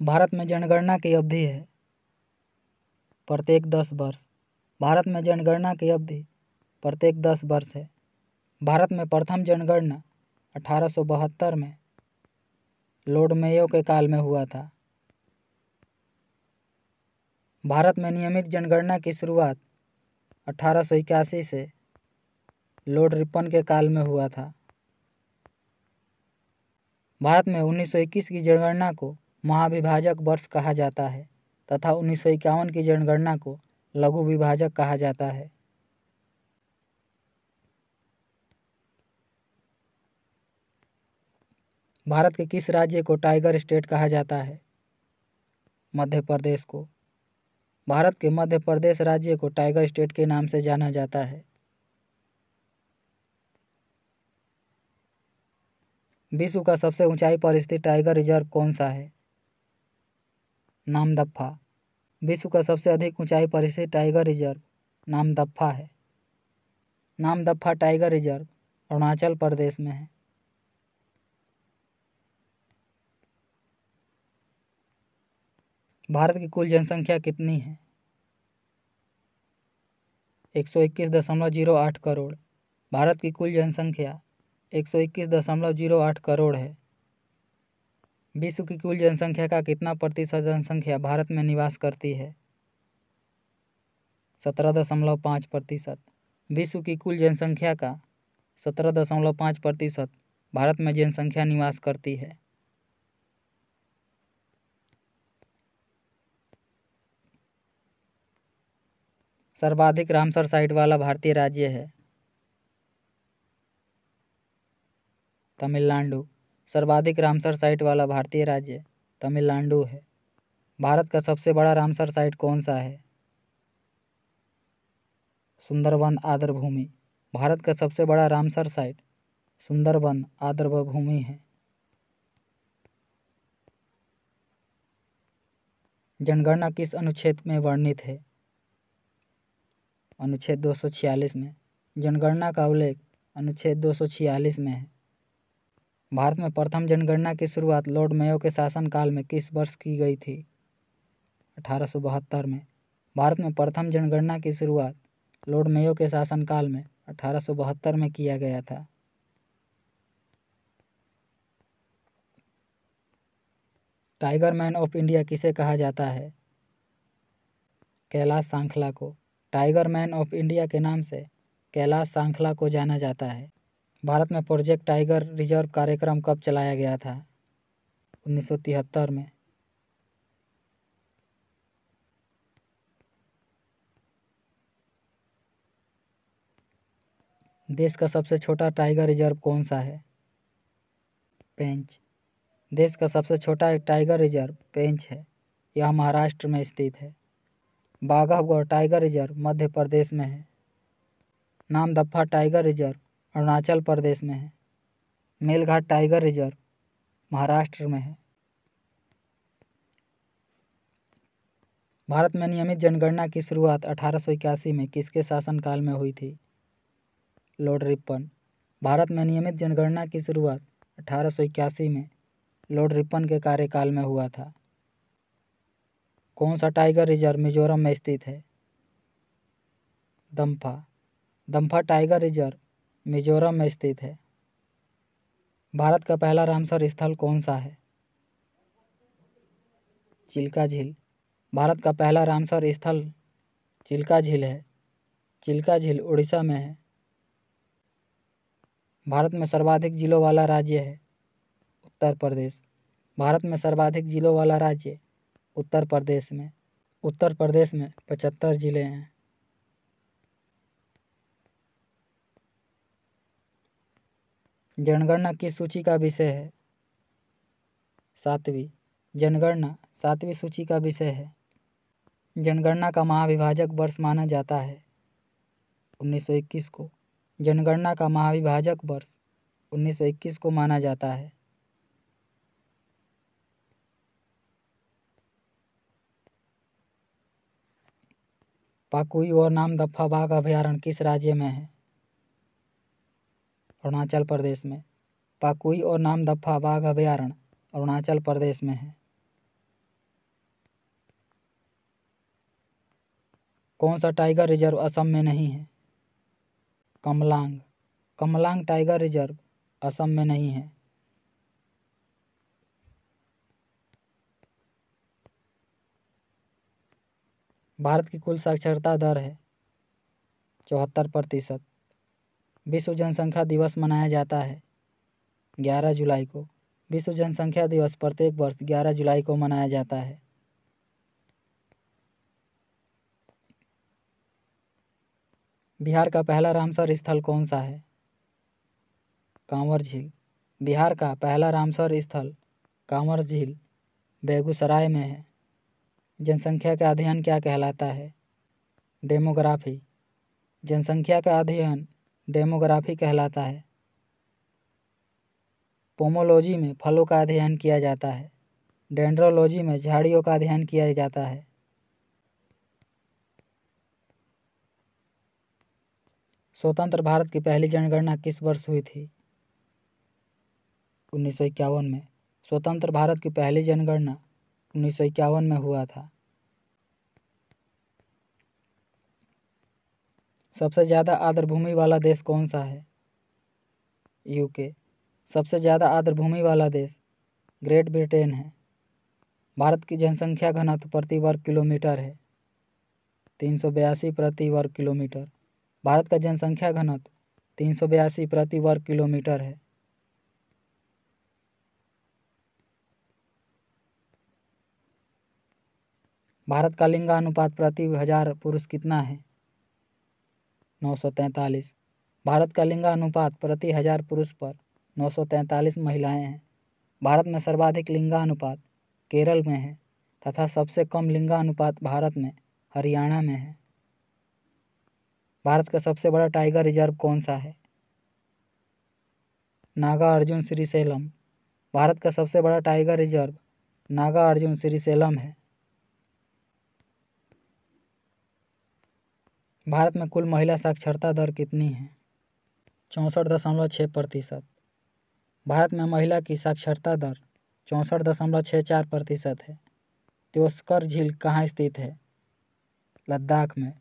भारत में जनगणना की अवधि है प्रत्येक 10 वर्ष। भारत में जनगणना की अवधि प्रत्येक 10 वर्ष है। भारत में प्रथम जनगणना 1872 में लॉर्ड मेयो के काल में हुआ था। भारत में नियमित जनगणना की शुरुआत 1881 से लॉर्ड रिपन के काल में हुआ था। भारत में 1921 की जनगणना को महाविभाजक वर्ष कहा जाता है तथा 1951 की जनगणना को लघु विभाजक कहा जाता है। भारत के किस राज्य को टाइगर स्टेट कहा जाता है? मध्य प्रदेश को। भारत के मध्य प्रदेश राज्य को टाइगर स्टेट के नाम से जाना जाता है। विश्व का सबसे ऊंचाई पर स्थित टाइगर रिजर्व कौन सा है? नामदफा। विश्व का सबसे अधिक ऊंचाई पर स्थित टाइगर रिजर्व नामदफा है। नामदफा टाइगर रिजर्व अरुणाचल प्रदेश में है। भारत की कुल जनसंख्या कितनी है? 121.08 करोड़। भारत की कुल जनसंख्या 121.08 करोड़ है। विश्व की कुल जनसंख्या का कितना प्रतिशत जनसंख्या भारत में निवास करती है? 17.5%। विश्व की कुल जनसंख्या का 17.5% भारत में जनसंख्या निवास करती है। सर्वाधिक रामसर साइट वाला भारतीय राज्य है? तमिलनाडु। सर्वाधिक रामसर साइट वाला भारतीय राज्य तमिलनाडु है। भारत का सबसे बड़ा रामसर साइट कौन सा है? सुंदरवन आर्द्रभूमि। भारत का सबसे बड़ा रामसर साइट सुंदरवन आर्द्रभूमि है। जनगणना किस अनुच्छेद में वर्णित है? अनुच्छेद 246 में। जनगणना का उल्लेख अनुच्छेद 246 में है। भारत में प्रथम जनगणना की शुरुआत लॉर्ड मेयो के शासनकाल में किस वर्ष की गई थी? 1872 में। भारत में प्रथम जनगणना की शुरुआत लॉर्ड मेयो के शासनकाल में 1872 में किया गया था। टाइगर मैन ऑफ इंडिया किसे कहा जाता है? कैलाश सांखला को। टाइगर मैन ऑफ इंडिया के नाम से कैलाश सांखला को जाना जाता है। भारत में प्रोजेक्ट टाइगर रिजर्व कार्यक्रम कब चलाया गया था? 1973 में। देश का सबसे छोटा टाइगर रिजर्व कौन सा है? पेंच। देश का सबसे छोटा टाइगर रिजर्व पेंच है। यह महाराष्ट्र में स्थित है। बाघागढ़ टाइगर रिजर्व मध्य प्रदेश में है। नामदफा टाइगर रिजर्व अरुणाचल प्रदेश में है। मेलघाट टाइगर रिजर्व महाराष्ट्र में है। भारत में नियमित जनगणना की शुरुआत 1881 में किसके शासनकाल में हुई थी? Lord Ripon. भारत में नियमित जनगणना की शुरुआत 1881 में लॉर्ड रिपन के कार्यकाल में हुआ था। कौन सा टाइगर रिजर्व मिजोरम में स्थित है? दम्फा। दम्फा टाइगर रिजर्व मिजोरम में स्थित है। भारत का पहला रामसर स्थल कौन सा है? चिल्का झील। भारत का पहला रामसर स्थल चिल्का झील है। चिल्का झील उड़ीसा में है। भारत में सर्वाधिक जिलों वाला राज्य है उत्तर प्रदेश। भारत में सर्वाधिक जिलों वाला राज्य उत्तर प्रदेश में। उत्तर प्रदेश में 75 जिले हैं। जनगणना किस सूची का विषय है? 7वीं। जनगणना 7वीं सूची का विषय है। जनगणना का महाविभाजक वर्ष माना जाता है 1921 को। जनगणना का महाविभाजक वर्ष 1921 को माना जाता है। पाकुई और नामदफा बाघ अभयारण्य किस राज्य में है? अरुणाचल प्रदेश में। पाकुई और नामदफा बाघ अभयारण्य अरुणाचल प्रदेश में है। कौन सा टाइगर रिजर्व असम में नहीं है? कमलांग। कमलांग टाइगर रिजर्व असम में नहीं है। भारत की कुल साक्षरता दर है 74%। विश्व जनसंख्या दिवस मनाया जाता है 11 जुलाई को। विश्व जनसंख्या दिवस प्रत्येक वर्ष 11 जुलाई को मनाया जाता है। बिहार का पहला रामसर स्थल कौन सा है? कांवर झील। बिहार का पहला रामसर स्थल कांवर झील बेगूसराय में है। जनसंख्या का अध्ययन क्या कहलाता है? डेमोग्राफी। जनसंख्या का अध्ययन डेमोग्राफी कहलाता है। पोमोलॉजी में फलों का अध्ययन किया जाता है। डेंड्रोलॉजी में झाड़ियों का अध्ययन किया जाता है। स्वतंत्र भारत की पहली जनगणना किस वर्ष हुई थी? 1951 में। स्वतंत्र भारत की पहली जनगणना 1951 में हुआ था। सबसे ज़्यादा आर्द्रभूमि वाला देश कौन सा है? यूके। सबसे ज़्यादा आर्द्रभूमि वाला देश ग्रेट ब्रिटेन है। भारत की जनसंख्या घनत्व प्रति वर्ग किलोमीटर है 382 प्रति वर्ग किलोमीटर। भारत का जनसंख्या घनत्व 382 प्रति वर्ग किलोमीटर है। भारत का लिंगानुपात प्रति 1000 पुरुष कितना है? 943। भारत का लिंगानुपात प्रति 1000 पुरुष पर 943 महिलाएं हैं। भारत में सर्वाधिक लिंगानुपात केरल में है तथा सबसे कम लिंगानुपात भारत में हरियाणा में है। भारत का सबसे बड़ा टाइगर रिजर्व कौन सा है? नागार्जुन श्रीशैलम। भारत का सबसे बड़ा टाइगर रिजर्व नागार्जुन श्रीशैलम है। भारत में कुल महिला साक्षरता दर कितनी है? 64.6%। भारत में महिला की साक्षरता दर 64.64% है। त्योस्कर झील कहाँ स्थित है? लद्दाख में।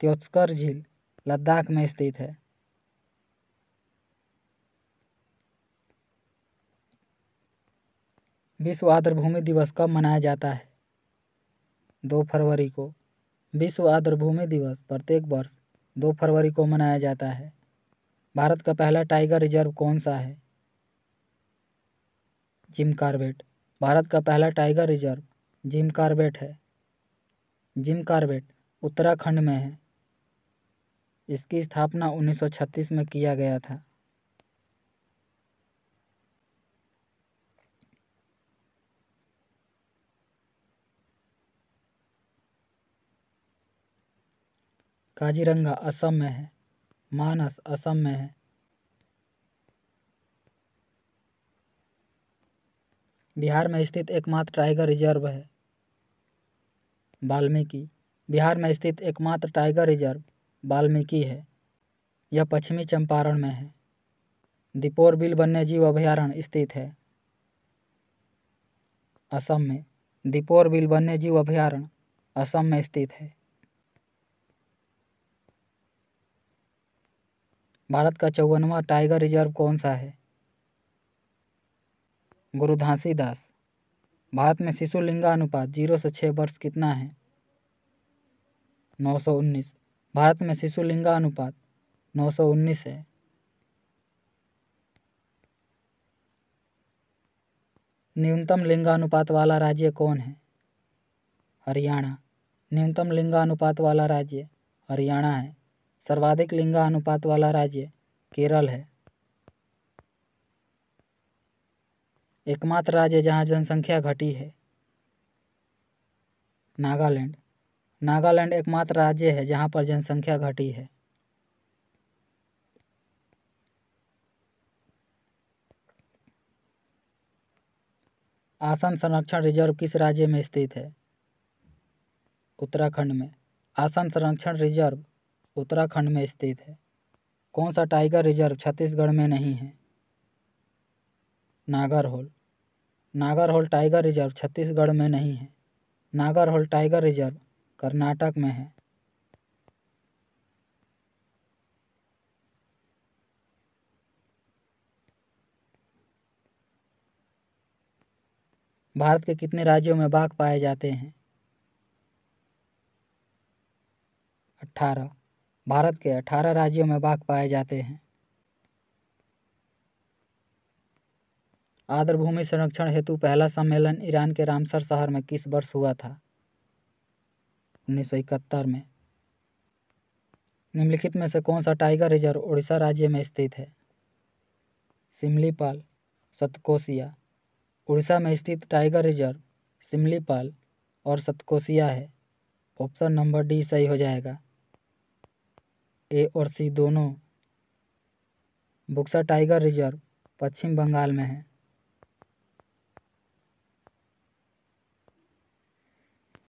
त्योस्कर झील लद्दाख में स्थित है। विश्व आर्द्रभूमि दिवस कब मनाया जाता है? 2 फरवरी को। विश्व आर्द्रभूमि दिवस प्रत्येक वर्ष 2 फरवरी को मनाया जाता है। भारत का पहला टाइगर रिजर्व कौन सा है? Jim Corbett. भारत का पहला टाइगर रिजर्व जिम कॉर्बेट है। जिम कॉर्बेट उत्तराखंड में है। इसकी स्थापना 1936 में किया गया था। काजीरंगा असम में है। मानस असम में है। बिहार में स्थित एकमात्र टाइगर रिजर्व है वाल्मीकि। बिहार में स्थित एकमात्र टाइगर रिजर्व वाल्मीकि है। यह पश्चिमी चंपारण में है। दीपोर बिल वन्यजीव अभयारण्य स्थित है असम में। दीपोर बिल वन्यजीव अभयारण्य असम में स्थित है। भारत का 54वां टाइगर रिजर्व कौन सा है? गुरु घासीदास। भारत में शिशु लिंगानुपात 0 से 6 वर्ष कितना है? 919। भारत में शिशु लिंगानुपात 919 है। न्यूनतम लिंगानुपात वाला राज्य कौन है? हरियाणा। न्यूनतम लिंगानुपात वाला राज्य हरियाणा है। सर्वाधिक लिंगानुपात वाला राज्य केरल है। एकमात्र राज्य जहां जनसंख्या घटी है नागालैंड। नागालैंड एकमात्र राज्य है जहां पर जनसंख्या घटी है। आसन संरक्षण रिजर्व किस राज्य में स्थित है? उत्तराखंड में। आसन संरक्षण रिजर्व उत्तराखंड में स्थित है। कौन सा टाइगर रिजर्व छत्तीसगढ़ में नहीं है? नागरहोल। नागरहोल टाइगर रिजर्व छत्तीसगढ़ में नहीं है। नागरहोल टाइगर रिजर्व कर्नाटक में है। भारत के कितने राज्यों में बाघ पाए जाते हैं? 18। भारत के 18 राज्यों में बाघ पाए जाते हैं। आर्द्रभूमि संरक्षण हेतु पहला सम्मेलन ईरान के रामसर शहर में किस वर्ष हुआ था? 1971 में। निम्नलिखित में से कौन सा टाइगर रिजर्व उड़ीसा राज्य में स्थित है? सिमलीपाल, सतकोसिया। उड़ीसा में स्थित टाइगर रिजर्व सिमलीपाल और सतकोसिया है। ऑप्शन नंबर डी सही हो जाएगा। ए और सी दोनों। बुक्सा टाइगर रिजर्व पश्चिम बंगाल में है।